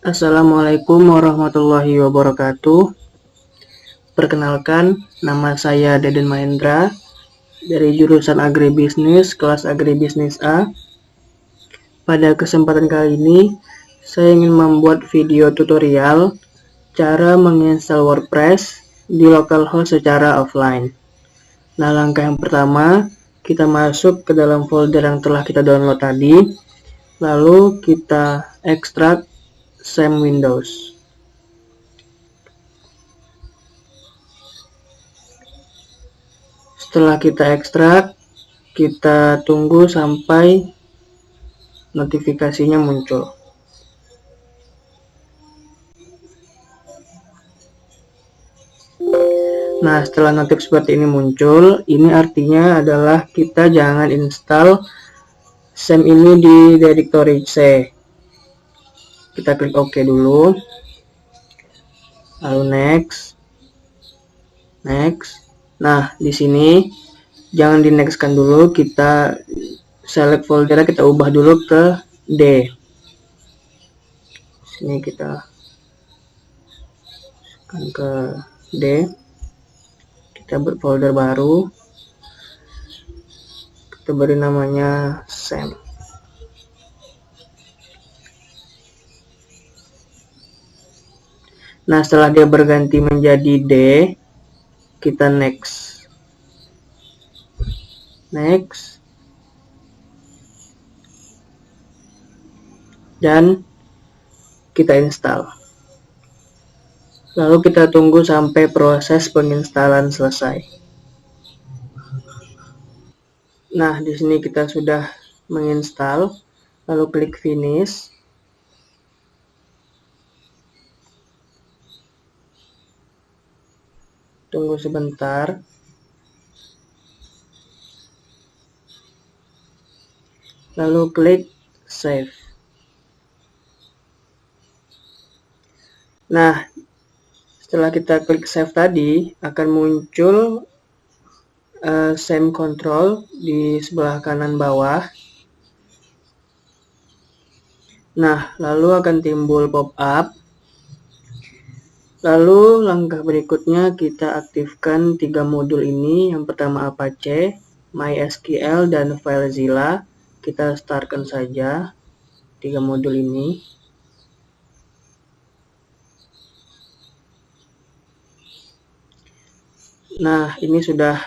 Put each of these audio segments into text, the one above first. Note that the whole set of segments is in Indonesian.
Assalamualaikum warahmatullahi wabarakatuh. Perkenalkan, nama saya Deden Mahendra dari jurusan Agribisnis, kelas Agribisnis A. Pada kesempatan kali ini, saya ingin membuat video tutorial cara menginstal WordPress di localhost secara offline. Nah, langkah yang pertama, kita masuk ke dalam folder yang telah kita download tadi, lalu kita ekstrak SAM Windows. Setelah kita ekstrak, kita tunggu sampai notifikasinya muncul. Nah, setelah notif seperti ini muncul, ini artinya adalah kita jangan install SAM ini di directory C. Kita klik OK dulu, lalu next. Nah, di sini jangan di next-kan dulu, kita select foldernya, kita ubah dulu ke D. Sini kita akan ke D. Kita buat folder baru, kita beri namanya SAM. Nah, setelah dia berganti menjadi D, kita next, dan kita install. Lalu kita tunggu sampai proses penginstalan selesai. Nah, di sini kita sudah menginstal, lalu klik finish. Tunggu sebentar. Lalu klik save. Nah, setelah kita klik save tadi, akan muncul SAM control di sebelah kanan bawah. Nah, lalu akan timbul pop-up. Lalu langkah berikutnya kita aktifkan 3 modul ini. Yang pertama Apache, MySQL, dan FileZilla. Kita startkan saja 3 modul ini. Nah, ini sudah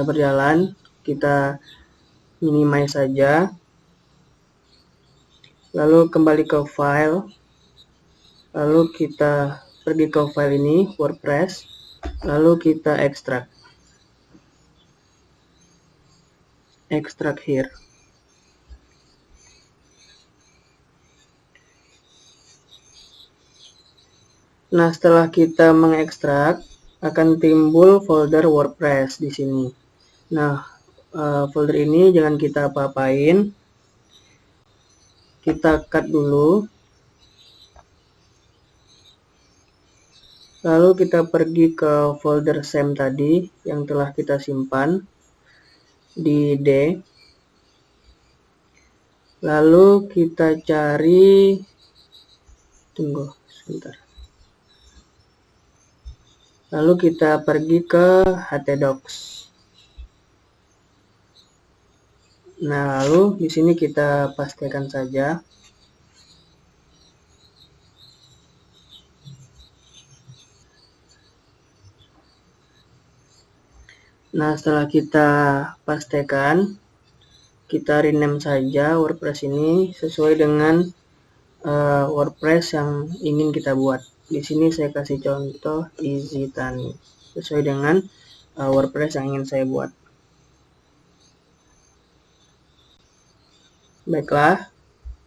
berjalan. Kita minimize saja. Lalu kembali ke file. Lalu kita pergi ke file ini, WordPress. Lalu kita ekstrak. Ekstrak here. Nah, setelah kita mengekstrak, akan timbul folder WordPress di sini. Nah, folder ini jangan kita apa-apain. Kita cut dulu. Lalu kita pergi ke folder SAM tadi yang telah kita simpan di D. Lalu kita cari, tunggu sebentar. Lalu kita pergi ke htdocs. Nah, lalu di sini kita pastikan saja. Nah, setelah kita pastikan, kita rename saja WordPress ini sesuai dengan WordPress yang ingin kita buat. Di sini saya kasih contoh EasyTani sesuai dengan WordPress yang ingin saya buat. Baiklah,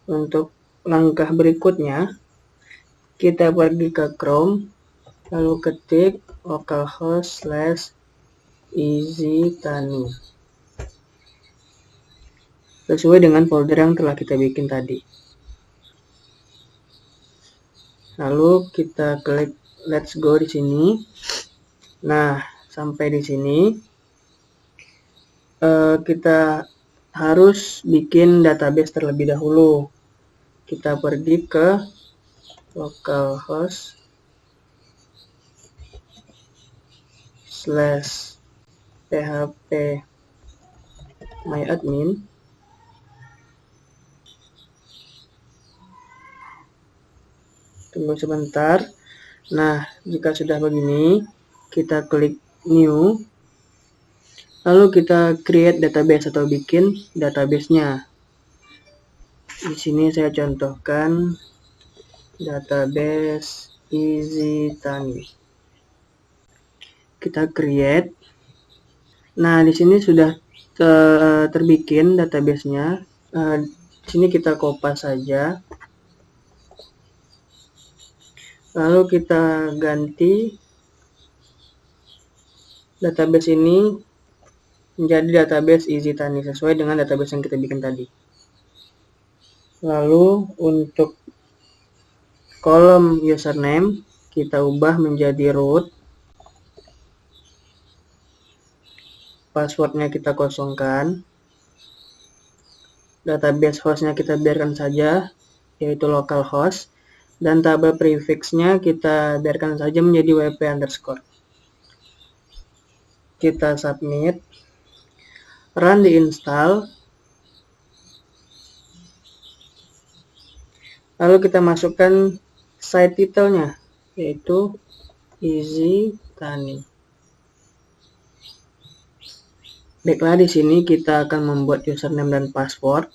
untuk langkah berikutnya kita pergi ke Chrome, lalu ketik localhost/EasyTani sesuai dengan folder yang telah kita bikin tadi. Lalu kita klik let's go di sini. Nah, sampai di sini kita harus bikin database terlebih dahulu. Kita pergi ke localhost / php myadmin. Tunggu sebentar. Nah, jika sudah begini, kita klik new. Lalu kita create database atau bikin database-nya. Di sini saya contohkan database EasyTani. Kita create. Nah, di sini sudah terbikin database-nya. Di sini kita kopas saja. Lalu kita ganti database ini menjadi database EasyTani sesuai dengan database yang kita bikin tadi. Lalu untuk kolom username kita ubah menjadi root. Passwordnya kita kosongkan. Database hostnya kita biarkan saja, yaitu localhost. Dan tabel prefixnya kita biarkan saja menjadi wp underscore. Kita submit. Run di install. Lalu kita masukkan site title-nya, yaitu EasyTani. Baiklah, di sini kita akan membuat username dan password.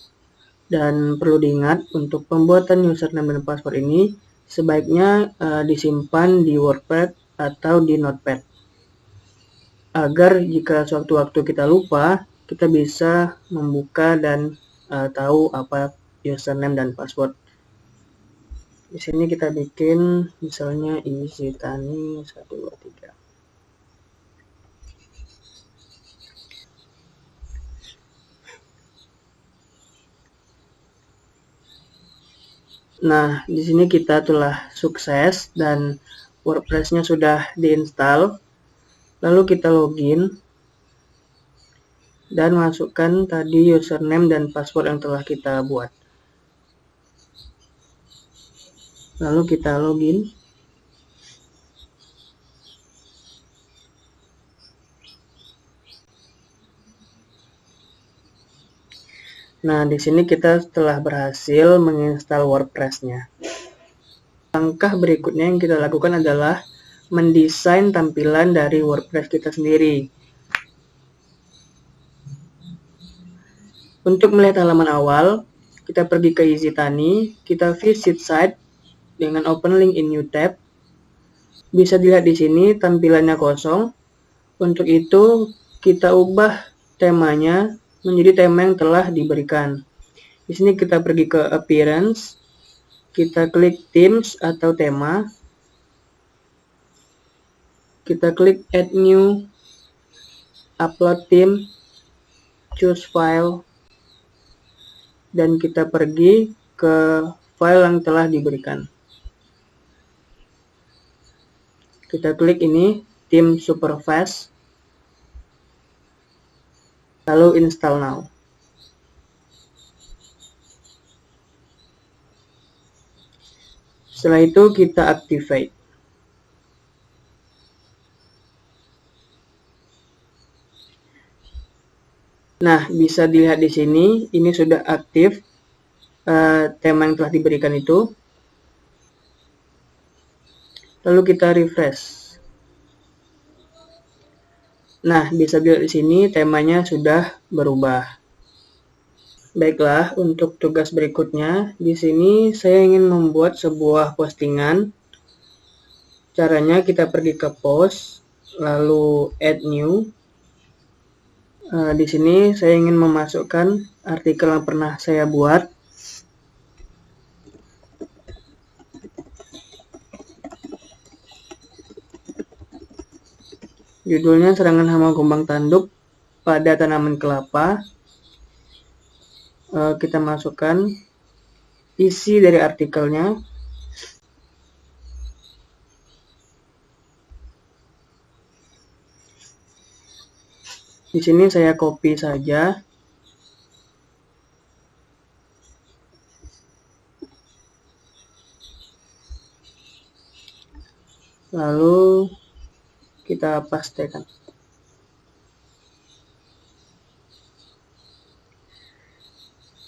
Dan perlu diingat, untuk pembuatan username dan password ini sebaiknya disimpan di WordPad atau di Notepad. Agar jika suatu-waktu kita lupa, kita bisa membuka dan tahu apa username dan password. Di sini kita bikin misalnya EasyTani 123. Nah, di sini kita telah sukses dan WordPress-nya sudah diinstal. Lalu kita login dan masukkan tadi username dan password yang telah kita buat. Lalu kita login. Nah, di sini kita telah berhasil menginstal WordPress-nya. Langkah berikutnya yang kita lakukan adalah mendesain tampilan dari WordPress kita sendiri. Untuk melihat halaman awal, kita pergi ke EasyTani, kita visit site dengan open link in new tab. Bisa dilihat di sini tampilannya kosong. Untuk itu, kita ubah temanya menjadi tema yang telah diberikan. Di sini kita pergi ke appearance, kita klik themes atau tema, kita klik add new, upload theme, choose file, dan kita pergi ke file yang telah diberikan. Kita klik ini, theme superfast, lalu install now. Setelah itu kita activate. Nah, bisa dilihat di sini, ini sudah aktif tema yang telah diberikan itu. Lalu kita refresh. Nah, bisa dilihat di sini temanya sudah berubah. Baiklah, untuk tugas berikutnya, di sini saya ingin membuat sebuah postingan. Caranya kita pergi ke post, lalu add new. Di sini saya ingin memasukkan artikel yang pernah saya buat. Judulnya serangan hama kumbang tanduk pada tanaman kelapa. Kita masukkan isi dari artikelnya. Di sini saya copy saja. lalu kita pastekan.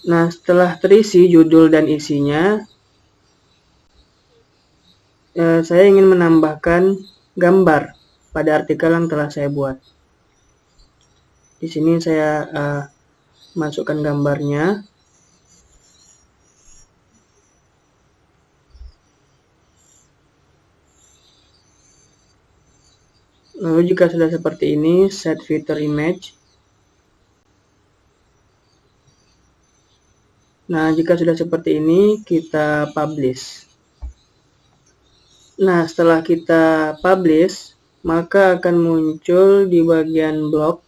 Nah, setelah terisi judul dan isinya, saya ingin menambahkan gambar pada artikel yang telah saya buat. Di sini saya masukkan gambarnya. Lalu jika sudah seperti ini, set filter image. Nah, jika sudah seperti ini, kita publish. Nah, setelah kita publish, maka akan muncul di bagian blog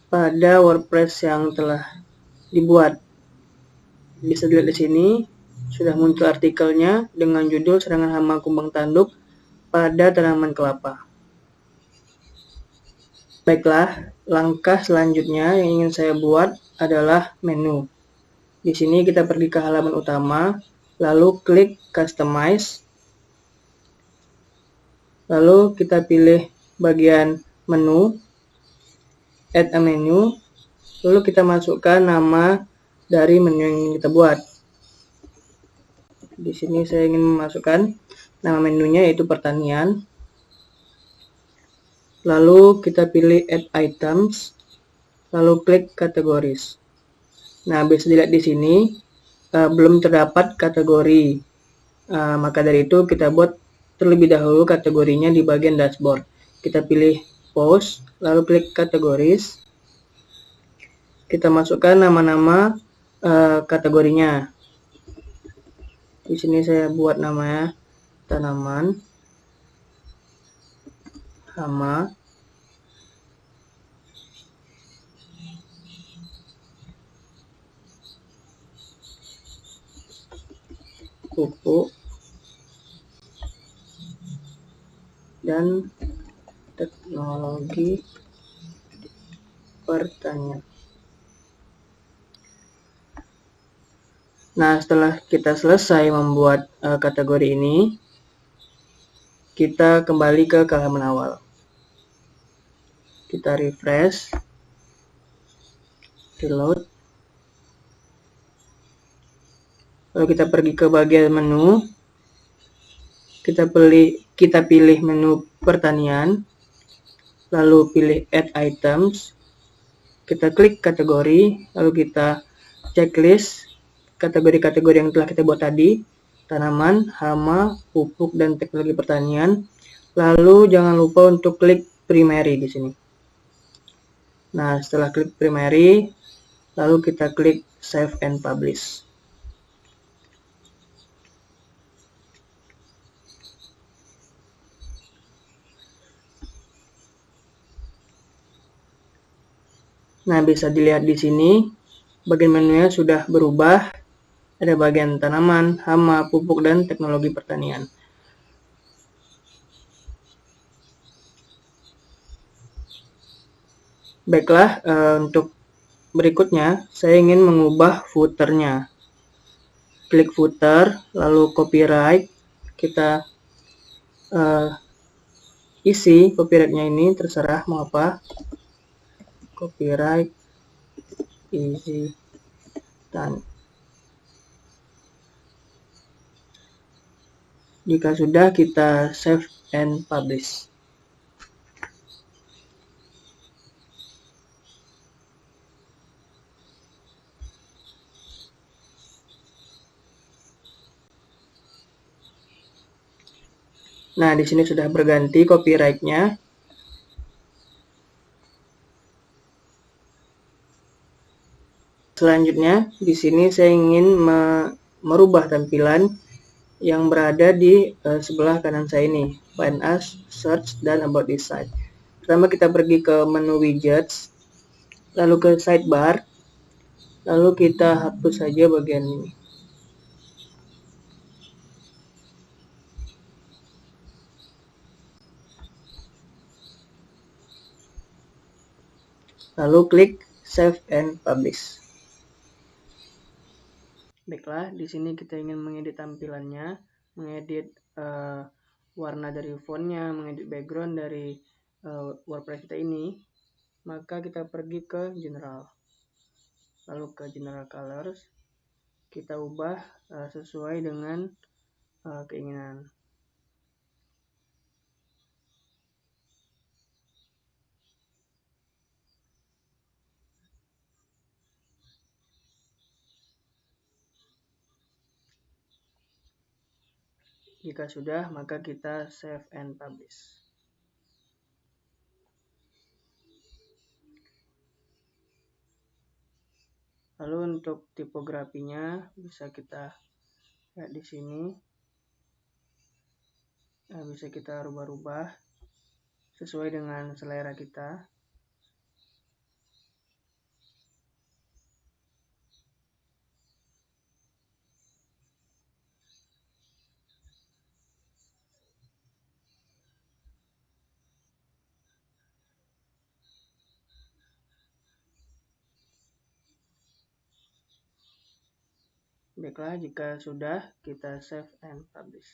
pada WordPress yang telah dibuat. Bisa dilihat di sini, sudah muncul artikelnya dengan judul serangan hama kumbang tanduk pada tanaman kelapa. Baiklah, langkah selanjutnya yang ingin saya buat adalah menu. Di sini kita pergi ke halaman utama, lalu klik Customize, lalu kita pilih bagian menu, Add a menu, lalu kita masukkan nama dari menu yang ingin kita buat. Di sini saya ingin memasukkan nama menunya yaitu pertanian. Lalu kita pilih Add Items, lalu klik Categories. Nah, bisa dilihat di sini belum terdapat kategori. Maka dari itu kita buat terlebih dahulu kategorinya di bagian dashboard. Kita pilih Post, lalu klik Categories. Kita masukkan nama-nama kategorinya. Di sini saya buat namanya tanaman, hama, pupuk, dan teknologi pertanian. Nah, setelah kita selesai membuat kategori ini, kita kembali ke halaman awal. Kita refresh, reload, lalu kita pergi ke bagian menu, kita pilih menu pertanian, lalu pilih Add Items, kita klik kategori, lalu kita checklist kategori-kategori yang telah kita buat tadi, tanaman, hama, pupuk, dan teknologi pertanian. Lalu jangan lupa untuk klik primary di sini. Nah, setelah klik primary, lalu kita klik save and publish. Nah, bisa dilihat di sini, bagian menunya sudah berubah. Ada bagian tanaman, hama, pupuk, dan teknologi pertanian. Baiklah, untuk berikutnya saya ingin mengubah footernya. Klik footer, lalu copyright, kita isi copyrightnya ini terserah mau apa. Copyright easy done. Jika sudah, kita save and publish. Nah, di sini sudah berganti copyright-nya. Selanjutnya, di sini saya ingin merubah tampilan yang berada di sebelah kanan saya ini, Find Us, Search, dan About This Site. Pertama kita pergi ke menu Widgets, lalu ke Sidebar, lalu kita hapus saja bagian ini. Lalu klik Save and Publish. Baiklah, di sini kita ingin mengedit tampilannya, mengedit warna dari fontnya, mengedit background dari WordPress kita ini, maka kita pergi ke general, lalu ke general colors, kita ubah sesuai dengan keinginan. Jika sudah, maka kita save and publish. Lalu untuk tipografinya bisa kita lihat di sini. Bisa kita rubah-rubah sesuai dengan selera kita. Baiklah, jika sudah, kita save and publish.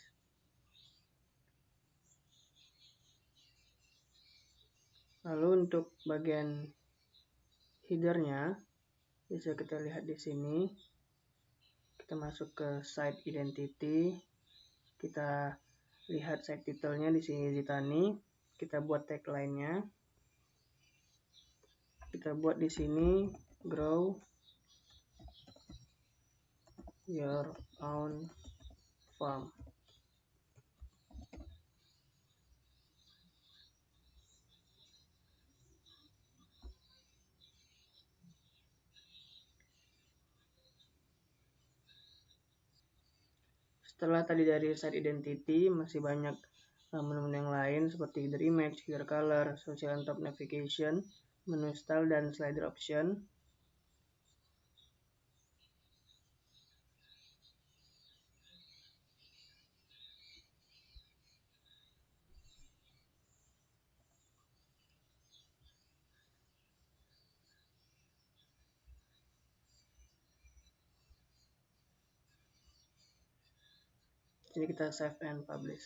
Lalu untuk bagian headernya bisa kita lihat di sini. Kita masuk ke site identity, kita lihat site title-nya di sini Zitani. Kita buat tagline-nya. Kita buat di sini grow your own farm. Setelah tadi dari site identity, masih banyak menu-menu yang lain seperti header image, header color, social and top navigation, menu style, dan slider option. Jadi kita save and publish.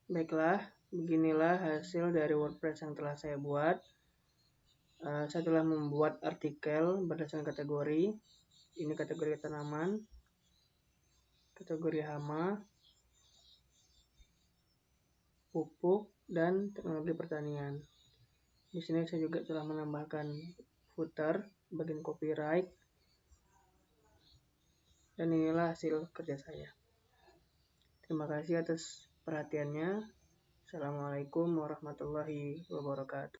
Baiklah, beginilah hasil dari WordPress yang telah saya buat. Saya telah membuat artikel berdasarkan kategori. Ini kategori tanaman, kategori hama, pupuk, dan teknologi pertanian. Di sini saya juga telah menambahkan footer, bagian copyright, dan inilah hasil kerja saya. Terima kasih atas perhatiannya. Assalamualaikum warahmatullahi wabarakatuh.